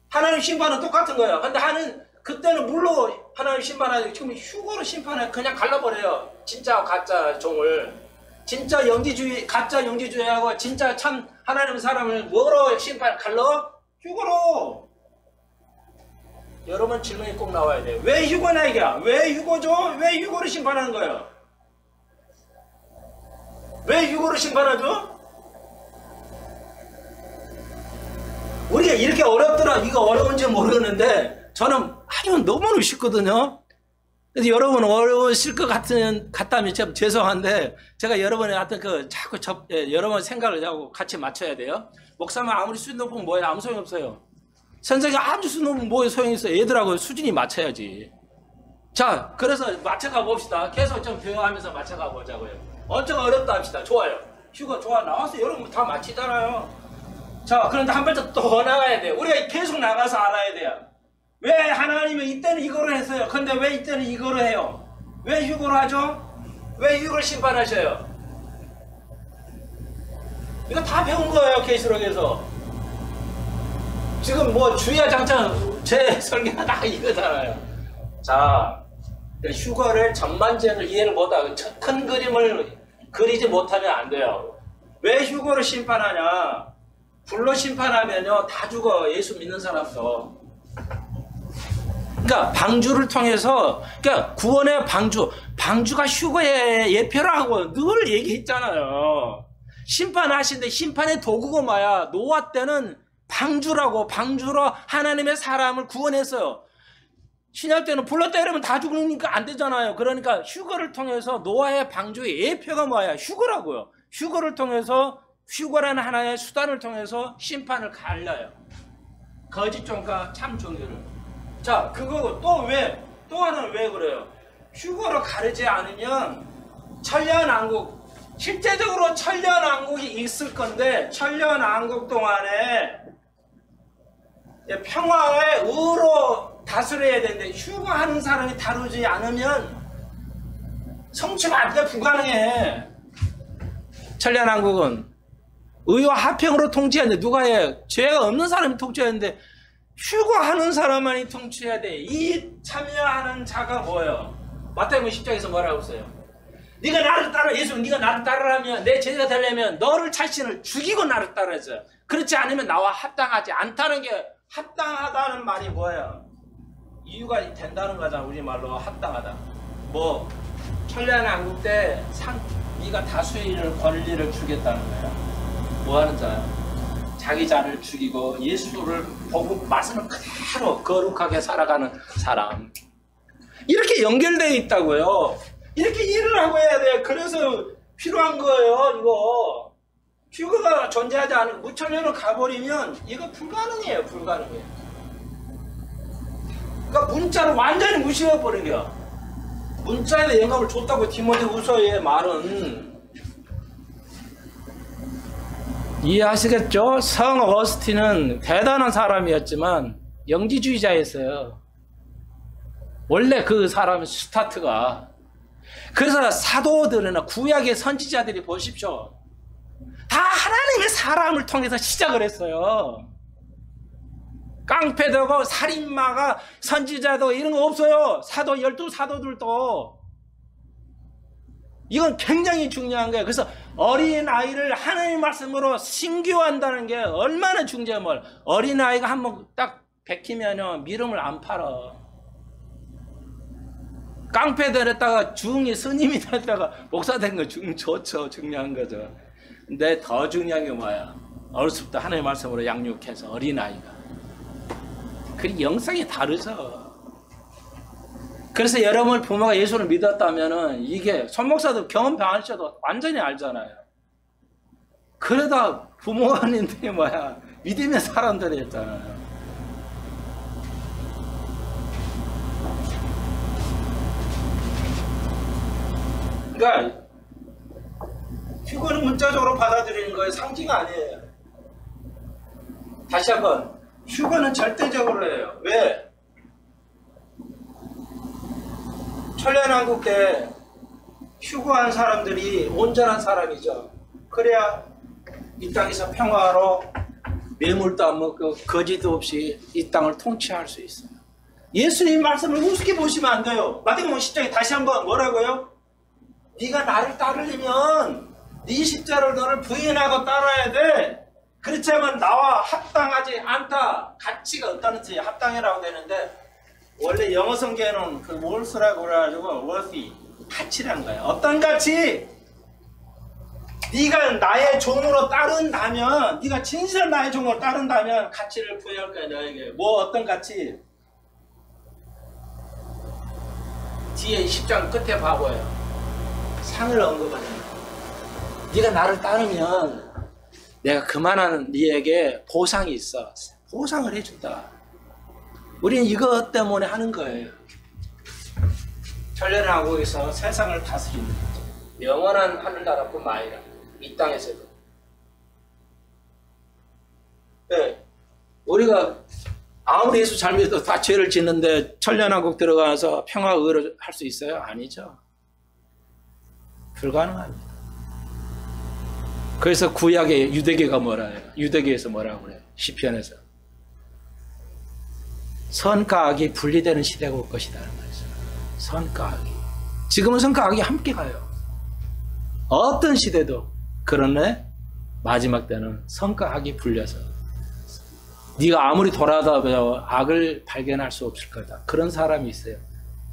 하나님 심판은 똑같은 거예요. 근데 그때는 물로 하나님 심판하지. 지금 휴거로 심판해. 그냥 갈라버려요. 진짜 가짜 종을. 진짜 영지주의, 가짜 영지주의하고 진짜 참 하나님 사람을 뭐로 갈러? 휴거로. 여러분 질문이 꼭 나와야 돼요. 왜 휴거냐 이게? 왜 휴거죠? 왜 휴거로 심판하는 거예요? 왜 휴거로 심판하죠? 우리가 이렇게 어렵더라. 이거 어려운지 모르는데 저는 아주 너무너무 쉽거든요. 그래서 여러분 어려우실 것 같다면 참 죄송한데 제가 여러분의 하여튼 자꾸 여러분 생각을 자꾸 같이 맞춰야 돼요. 목사님 아무리 수준 높으면 뭐예요? 아무 소용이 없어요. 선생님 아무 수준 높으면 뭐에 소용이 있어요? 얘들하고 수준이 맞춰야지. 자, 그래서 맞춰가 봅시다. 계속 좀 배워가면서 맞춰가 보자고요. 엄청 어렵다 합시다. 좋아요. 휴가 좋아. 나와서 여러분 다 맞히잖아요. 자, 그런데 한 발짝 더 나가야 돼요. 우리가 계속 나가서 알아야 돼요. 왜 하나님은 이때는 이거를 했어요? 근데 왜 이때는 이거를 해요? 왜 휴거를 하죠? 왜 휴거를 심판하셔요? 이거 다 배운 거예요. 계시록에서. 지금 뭐 주야장창 제 설계가 다 이거잖아요. 자, 휴거를 전반전을 이해를 못하고 큰 그림을 그리지 못하면 안 돼요. 왜 휴거를 심판하냐? 불로 심판하면요 다 죽어. 예수 믿는 사람도. 그러니까 방주를 통해서, 그러니까 구원의 방주가 휴거의 예표라고 늘 얘기했잖아요. 심판하신데 심판의 도구가 뭐야? 노아 때는 방주로 하나님의 사람을 구원했어요. 신약 때는 불로 때리면 다 죽으니까 안 되잖아요. 그러니까 휴거를 통해서 노아의 방주의 예표가 뭐야? 휴거라고요. 휴거를 통해서, 휴거라는 하나의 수단을 통해서 심판을 갈려요. 거짓 종과 참 종교를. 자, 그거 또 하나는 왜 그래요? 휴거로 가르지 않으면 천년왕국, 실제적으로 천년왕국이 있을 건데 천년왕국 동안에 평화의 의로 다스려야 되는데 휴거하는 사람이 다루지 않으면 성취가 안 돼. 불가능해. 천년왕국은 의와 화평으로 통치하는데 누가 해? 죄가 없는 사람이 통치하는데 휴거하는 사람만이 통치해야 돼. 이 참여하는 자가 뭐예요? 마태복음 10장에서 뭐라고 했어요? 네가 나를 따라, 예수 네가 나를 따르려면, 내 제자가 되려면 너를 자신을 죽이고 나를 따라야죠. 그렇지 않으면 나와 합당하지 않다는 게, 합당하다는 말이 뭐예요? 이유가 된다는 거잖아. 우리말로 합당하다. 뭐 천년왕국 때 네가 다수의 권리를 주겠다는 거야. 뭐 하는 자야? 자기 자를 죽이고 예수를 보고 말씀을 그대로 거룩하게 살아가는 사람. 이렇게 연결되어 있다고요. 이렇게 일을 하고 해야 돼요. 그래서 필요한 거예요. 이거 휴거가 존재하지 않은 무천년을 가버리면 이거 불가능해요. 불가능해요. 그러니까 문자를 완전히 무시해버리려. 문자에 영감을 줬다고 디모데후서의 말은 이해하시겠죠? 성 어거스틴은 대단한 사람이었지만 영지주의자였어요. 원래 그 사람의 스타트가. 그래서 사도들이나 구약의 선지자들이 보십시오. 다 하나님의 사람을 통해서 시작을 했어요. 깡패되고 살인마가 선지자도 이런 거 없어요. 사도 12사도들도. 이건 굉장히 중요한 거예요. 그래서 어린아이를 하나님의 말씀으로 신교한다는 게 얼마나 중요한 뭘. 어린아이가 한번 딱 베끼면요 미름을 안 팔아. 깡패들 했다가 중이 스님이 됐다가 목사 된 거 좋죠. 중요한 거죠. 근데 더 중요한 게 뭐야? 어렸을 때 하나님의 말씀으로 양육해서 어린아이가. 그 영성이 다르죠. 그래서 여러분 부모가 예수를 믿었다면은 이게 손목사도 경험 병하셔도 완전히 알잖아요. 그러다 부모가 아닌데 뭐야 믿음의 사람들이 했잖아요. 그러니까 휴거는 문자적으로 받아들이는 거예요. 상징이 아니에요. 다시 한번 휴거는 절대적으로 해요. 왜? 천년왕국 때 휴거한 사람들이 온전한 사람이죠. 그래야 이 땅에서 평화로 매물도 안 먹고 거지도 없이 이 땅을 통치할 수 있어요. 예수님 말씀을 우습게 보시면 안 돼요. 마태복음 10장에 다시 한번 뭐라고요? 네가 나를 따르려면 네 십자를 너를 부인하고 따라야 돼. 그렇지 않으면 나와 합당하지 않다. 가치가 없다는 뜻이 합당이라고 되는데, 원래 영어 성경에는 그 월스라고 그래가지고 월시 가치란 거예요. 어떤 가치? 네가 나의 종으로 따른다면, 네가 진실한 나의 종으로 따른다면 가치를 부여할 거야 너에게. 뭐 어떤 가치? 뒤에 10장 끝에 봐봐요. 상을 언급하는 거야. 네가 나를 따르면 내가 그만한 네에게 보상이 있어. 보상을 해준다. 우리는 이것 때문에 하는 거예요. 천년의 왕국에서 세상을 다스리는 영원한 하늘나라뿐만 아니라 이 땅에서도. 네. 우리가 아무리 예수 잘 믿어도 다 죄를 짓는데 천년왕국 들어가서 평화 의를 할 수 있어요? 아니죠. 불가능합니다. 그래서 구약의 유대계가 뭐라 해요? 유대계에서 뭐라고 그래요? 시편에서 선과 악이 분리되는 시대가 올 것이다. 선과 악이. 지금은 선과 악이 함께 가요. 어떤 시대도. 그러네 마지막 때는 선과 악이 분려서 네가 아무리 돌아다녀 악을 발견할 수 없을 거다. 그런 사람이 있어요.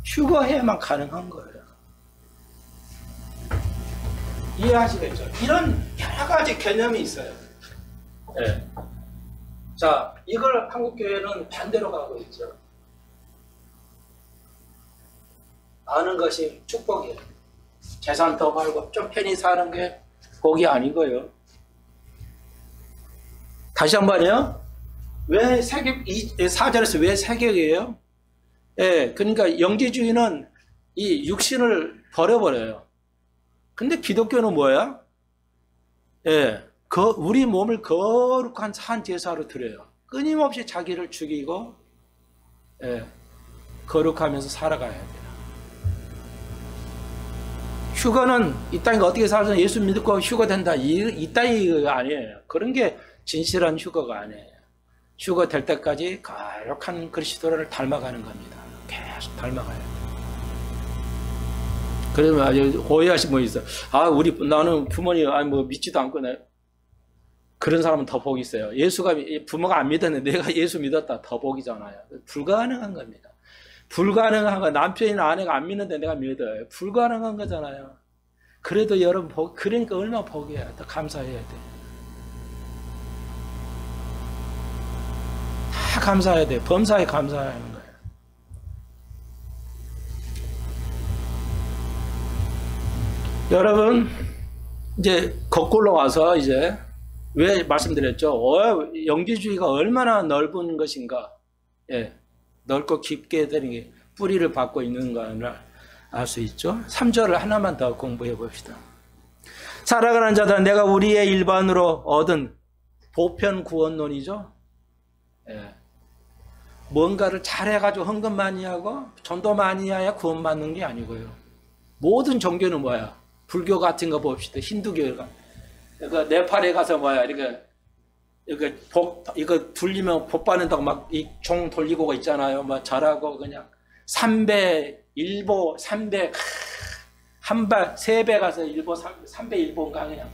휴거해야만 가능한 거예요. 이해하시겠죠? 이런 여러 가지 개념이 있어요. 네. 자, 이걸 한국교회는 반대로 가고 있죠. 아는 것이 축복이에요. 재산 더 벌고 좀 편히 사는 게 복이 아니고요. 다시 한 번요. 왜 세계, 4절에서 왜 세계예요? 예, 그러니까 영지주의는 이 육신을 버려버려요. 근데 기독교는 뭐야? 예, 우리 몸을 거룩한 산 제사로 드려요. 끊임없이 자기를 죽이고, 예, 거룩하면서 살아가야 돼요. 휴거는 이 땅에 어떻게 살아서 예수 믿고 휴거된다. 이 따위가 아니에요. 그런 게 진실한 휴거가 아니에요. 휴거 될 때까지 거룩한 그리스도를 닮아가는 겁니다. 계속 닮아가요. 그러면 아주 오해하신 분이 있어요. 아, 나는 부모님, 뭐 믿지도 않고, 그런 사람은 더 복이 있어요. 부모가 안 믿었는데 내가 예수 믿었다. 더 복이잖아요. 불가능한 겁니다. 불가능한 거, 남편이나 아내가 안 믿는데 내가 믿어요. 불가능한 거잖아요. 그래도 여러분, 그러니까 얼마나 복이에요. 더 감사해야 돼. 다 감사해야 돼. 범사에 감사하는 거예요. 여러분, 이제 거꾸로 와서 이제 왜 말씀드렸죠? 영지주의가 얼마나 넓은 것인가. 예, 넓고 깊게 되는 게 뿌리를 받고 있는가를 알 수 있죠. 3절을 하나만 더 공부해 봅시다. 살아가는 자들, 내가 우리의 일반으로 얻은 보편 구원론이죠. 예. 뭔가를 잘해가지고 헌금 많이 하고 전도 많이 해야 구원받는 게 아니고요. 모든 종교는 뭐야? 불교 같은 거 봅시다. 힌두교가. 그러니까 네팔에 가서 뭐야? 이거 돌리면 복 받는다고 막 이 종 돌리고 있잖아요. 뭐 절하고 그냥 3배, 1보, 3배, 한 발, 3배 가서 1보, 3배 1보인가 그냥.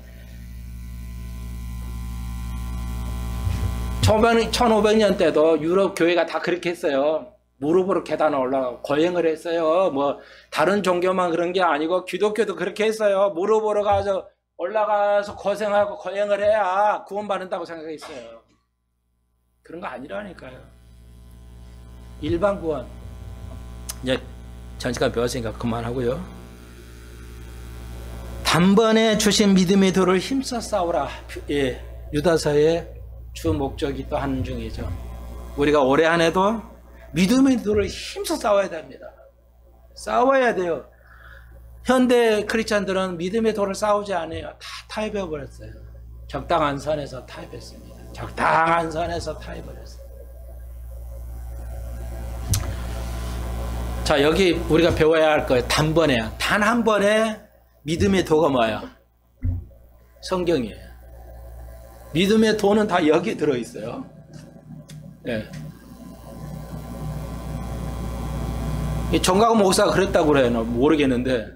1500년 때도 유럽 교회가 다 그렇게 했어요. 무릎으로 계단을 올라가고 거행을 했어요. 뭐 다른 종교만 그런 게 아니고 기독교도 그렇게 했어요. 무릎으로 가서 올라가서 고생하고 거행을 해야 구원받는다고 생각했어요. 그런 거 아니라니까요. 일반 구원. 이제 전 시간 배웠으니까 그만하고요. 단번에 주신 믿음의 도를 힘써 싸우라. 예, 유다서의 주 목적이 또 한 중이죠. 우리가 올해 한 해도 믿음의 도를 힘써 싸워야 됩니다. 싸워야 돼요. 현대 크리스찬들은 믿음의 도를 싸우지 않아요. 다 타협해버렸어요. 적당한 선에서 타협했습니다. 적당한 선에서 타협해버렸어요. 자, 여기 우리가 배워야 할 거예요. 단번에, 단 한 번에 믿음의 도가 뭐예요? 성경이에요. 믿음의 도는 다 여기 들어있어요. 네. 이 정강 목사가 그랬다고 그래요. 모르겠는데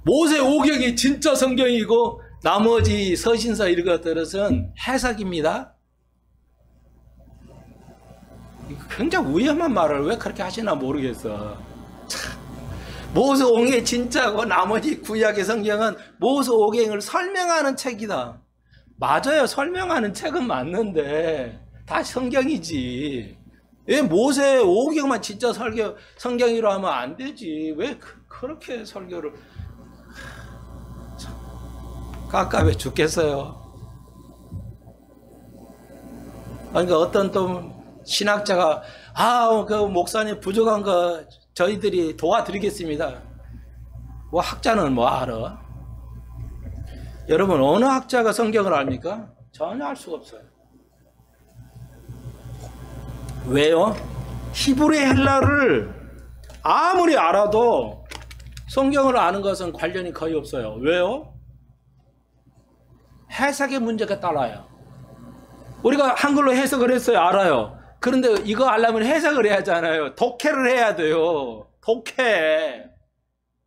모세 오경이 진짜 성경이고 나머지 서신서 이런 것들은 해석입니다. 굉장히 위험한 말을 왜 그렇게 하시나 모르겠어. 참. 모세 오경이 진짜고 나머지 구약의 성경은 모세 오경을 설명하는 책이다. 맞아요. 설명하는 책은 맞는데 다 성경이지. 왜 모세 오경만 진짜 성경이라 하면 안 되지. 왜 그렇게 설교를. 참, 깝깝해 죽겠어요. 그러니까 어떤 또 신학자가 그 목사님 부족한 거 저희들이 도와드리겠습니다. 뭐 학자는 뭐 알아? 여러분 어느 학자가 성경을 압니까? 전혀 알 수가 없어요. 왜요? 히브리 헬라를 아무리 알아도 성경을 아는 것은 관련이 거의 없어요. 왜요? 해석의 문제가 따라요. 우리가 한글로 해석을 했어요. 알아요. 그런데 이거 알려면 해석을 해야 하잖아요. 독해를 해야 돼요.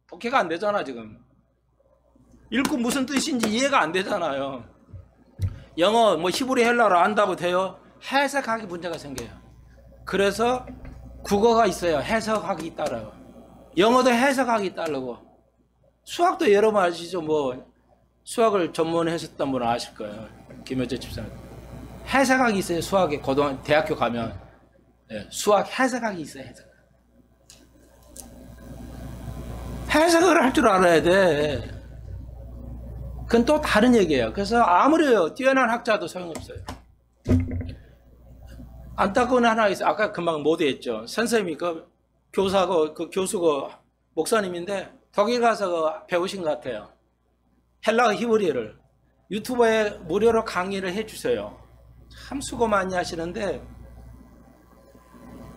독해가 안 되잖아 지금. 읽고 무슨 뜻인지 이해가 안 되잖아요. 영어 뭐 히브리 헬라로 안다고 돼요? 해석하기 문제가 생겨요. 그래서 국어가 있어요. 해석하기 따라요. 영어도 해석하기 따르고. 수학도 여러분 아시죠? 뭐 수학을 전문하셨던 분은 아실 거예요. 김효재 집사님. 해석학이 있어요. 수학에 대학교 가면 수학 해석학이 있어요. 해석을 할 줄 알아야 돼. 그건 또 다른 얘기예요. 그래서 아무리 뛰어난 학자도 소용없어요. 안타까운 하나 있어요. 아까 금방 모두했죠. 선생님이 교사고 교수고 목사님인데 독일 가서 배우신 것 같아요. 헬라어 히브리어를 유튜브에 무료로 강의를 해주세요. 참 수고 많이 하시는데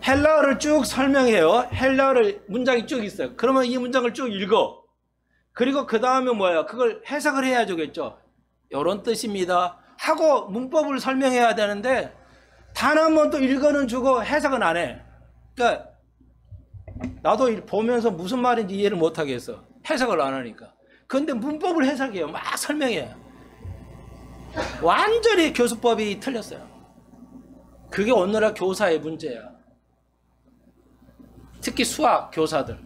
헬라어를 쭉 설명해요. 헬라어를 문장이 쭉 있어요. 그러면 이 문장을 쭉 읽어. 그리고 그 다음에 뭐예요? 그걸 해석을 해야 되겠죠. 이런 뜻입니다 하고 문법을 설명해야 되는데 단 한 번 또 읽어는 주고 해석은 안 해. 그러니까 나도 보면서 무슨 말인지 이해를 못 하겠어. 해석을 안 하니까. 그런데 문법을 해석해요. 막 설명해요. 완전히 교수법이 틀렸어요. 그게 오늘날 교사의 문제야. 특히 수학 교사들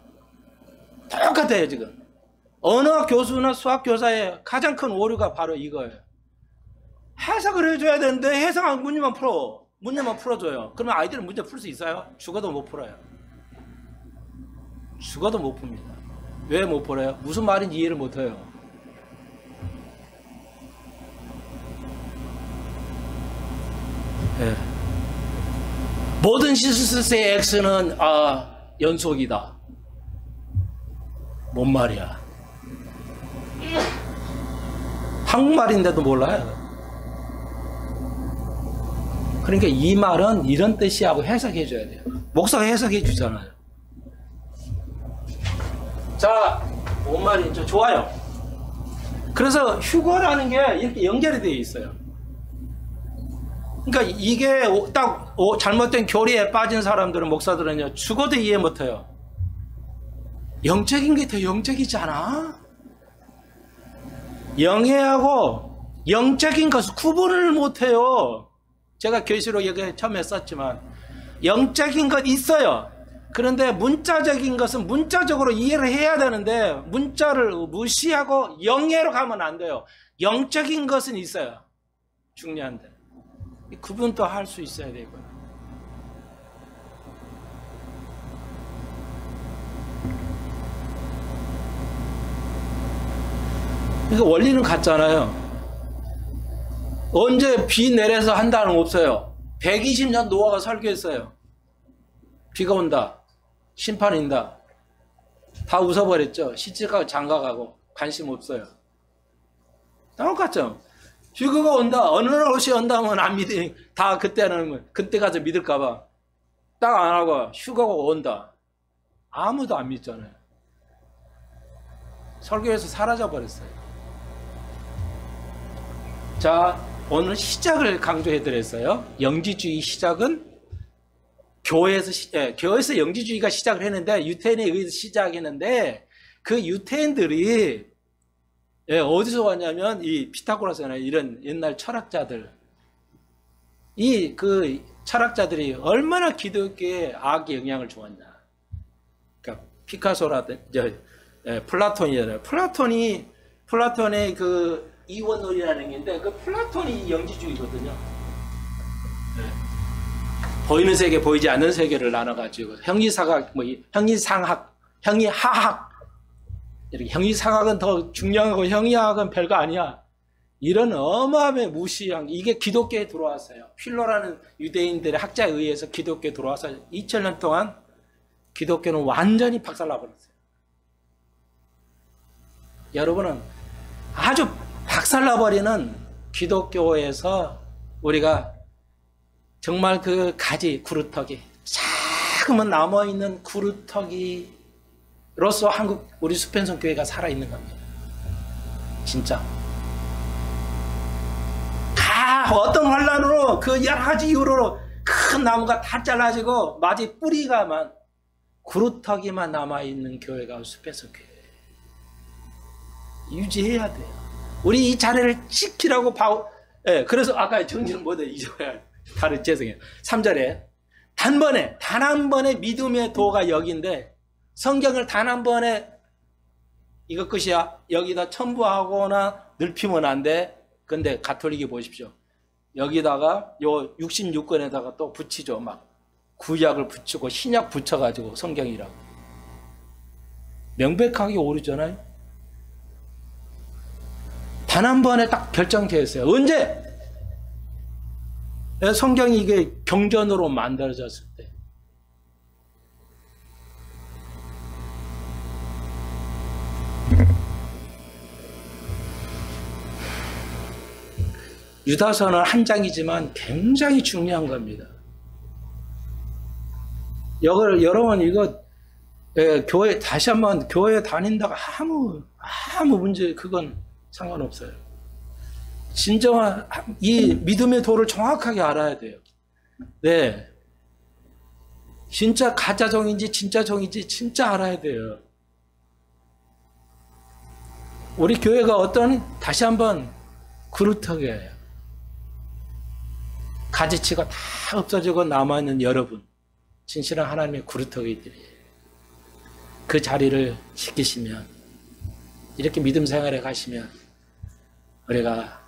똑같아요 지금. 언어 교수나 수학 교사의 가장 큰 오류가 바로 이거예요. 해석을 해줘야 되는데 해석한 문제만 풀어줘요. 그러면 아이들은 문제 풀 수 있어요? 죽어도 못 풀어요. 죽어도 못 풉니다. 왜 못 풀어요? 무슨 말인지 이해를 못해요. 네. 모든 시스스의 X는 연속이다. 뭔 말이야? 한국말인데도 몰라요. 그러니까 이 말은 이런 뜻이라고 해석해 줘야 돼요. 목사가 해석해 주잖아요. 자, 뭔 말인지 좋아요. 그래서 휴거라는 게 이렇게 연결이 되어 있어요. 그러니까 이게 딱 잘못된 교리에 빠진 사람들은 목사들은요 죽어도 이해 못해요. 영적인 게 더 영적이지 않아? 영예하고 영적인 것을 구분을 못해요. 제가 계시록 얘기 처음에 썼지만 영적인 것 있어요. 그런데 문자적인 것은 문자적으로 이해를 해야 되는데 문자를 무시하고 영예로 가면 안 돼요. 영적인 것은 있어요. 중요한데 구분도 할 수 있어야 되고요. 그러니까 원리는 같잖아요. 언제 비 내려서 한다는 거 없어요. 120년 노아가 설교했어요. 비가 온다. 심판인다. 다 웃어버렸죠. 시집가고 장가가고 관심 없어요. 똑같죠. 휴거가 온다. 어느 날 옷이 온다면 안 믿으니 다 그때는 그때 가서 믿을까봐 딱 안 하고 휴거가 온다. 아무도 안 믿잖아요. 설교에서 사라져 버렸어요. 자, 오늘 시작을 강조해 드렸어요. 영지주의 시작은 교회에서 영지주의가 시작을 했는데, 유태인에 의해서 시작했는데, 그 유태인들이 어디서 왔냐면 이 피타고라스나 이런 옛날 철학자들, 그 철학자들이 얼마나 기독교에 악의 영향을 주었냐. 그러니까 피카소라든지 플라톤이잖아요. 플라톤의 그 이원론이라는 게 있는데, 그 플라톤이 영지주의거든요. 보이는 세계, 보이지 않는 세계를 나눠가지고 형이사각, 형이상학, 형이하학, 이렇게 형이상학은 더 중요하고 형이하학은 별거 아니야. 이런 어마어마한 무시한, 이게 기독교에 들어왔어요. 필로라는 유대인들의 학자에 의해서 기독교에 들어와서 2000년 동안 기독교는 완전히 박살나버렸어요. 여러분은 아주 박살나버리는 기독교에서 우리가 정말 그 가지, 구루터기, 자그만 남아있는 구루터기로서 우리 수pen성 교회가 살아있는 겁니다. 진짜. 다 어떤 환란으로, 그 여러 가지 이유로 큰 나무가 다 잘라지고 마치 뿌리가만, 구루터기만 남아있는 교회가 수pen성 교회. 유지해야 돼요. 우리 이 자리를 지키라고 그래서 아까 정리는 뭐다 잊어야 다른 죄송해요. 3절에 단 한 번의 믿음의 도가 여기인데, 성경을 단 한 번에 이거 끝이야. 여기다 첨부하거나 넓히면 안 돼. 근데 가톨릭이 보십시오. 여기다가 요 66권에다가 또 붙이죠. 막 구약을 붙이고 신약 붙여가지고 성경이라고. 명백하게 오르잖아요. 단 한 번에 딱 결정되어 있어요. 언제? 성경이 이게 경전으로 만들어졌을 때. 유다서는 한 장이지만 굉장히 중요한 겁니다. 여러분 이거 교회 다시 한번 교회 다닌다가 아무 문제 그건 상관없어요. 진정한 이 믿음의 도를 정확하게 알아야 돼요. 네, 진짜 가짜 종인지 진짜 종인지 진짜 알아야 돼요. 우리 교회가 다시 한번 그루터기예요. 가지치가 다 없어지고 남아있는 여러분, 진실한 하나님의 구루터기들이에요. 그 자리를 지키시면, 이렇게 믿음 생활에 가시면 우리가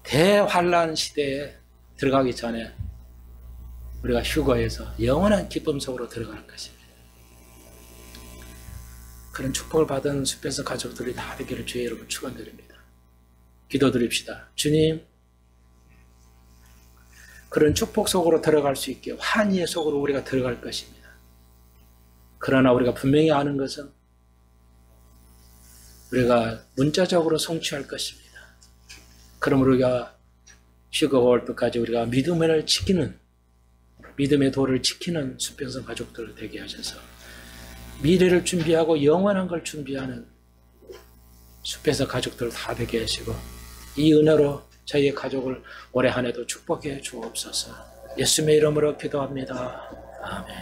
대환란 시대에 들어가기 전에 우리가 휴거해서 영원한 기쁨 속으로 들어갈 것입니다. 그런 축복을 받은 수pen성 가족들이 다 되기를 주의 이름으로 축원드립니다. 기도드립시다. 주님, 그런 축복 속으로 들어갈 수 있게 환희의 속으로 우리가 들어갈 것입니다. 그러나 우리가 분명히 아는 것은 우리가 문자적으로 성취할 것입니다. 그러므로 우리가 휴거 올 때까지 우리가 믿음을 지키는, 믿음의 도를 지키는 수pen성 가족들 되게 하셔서 미래를 준비하고 영원한 걸 준비하는 수pen성 가족들 다 되게 하시고, 이 은혜로 저희의 가족을 올해 한 해도 축복해 주옵소서. 예수님의 이름으로 기도합니다. 아멘.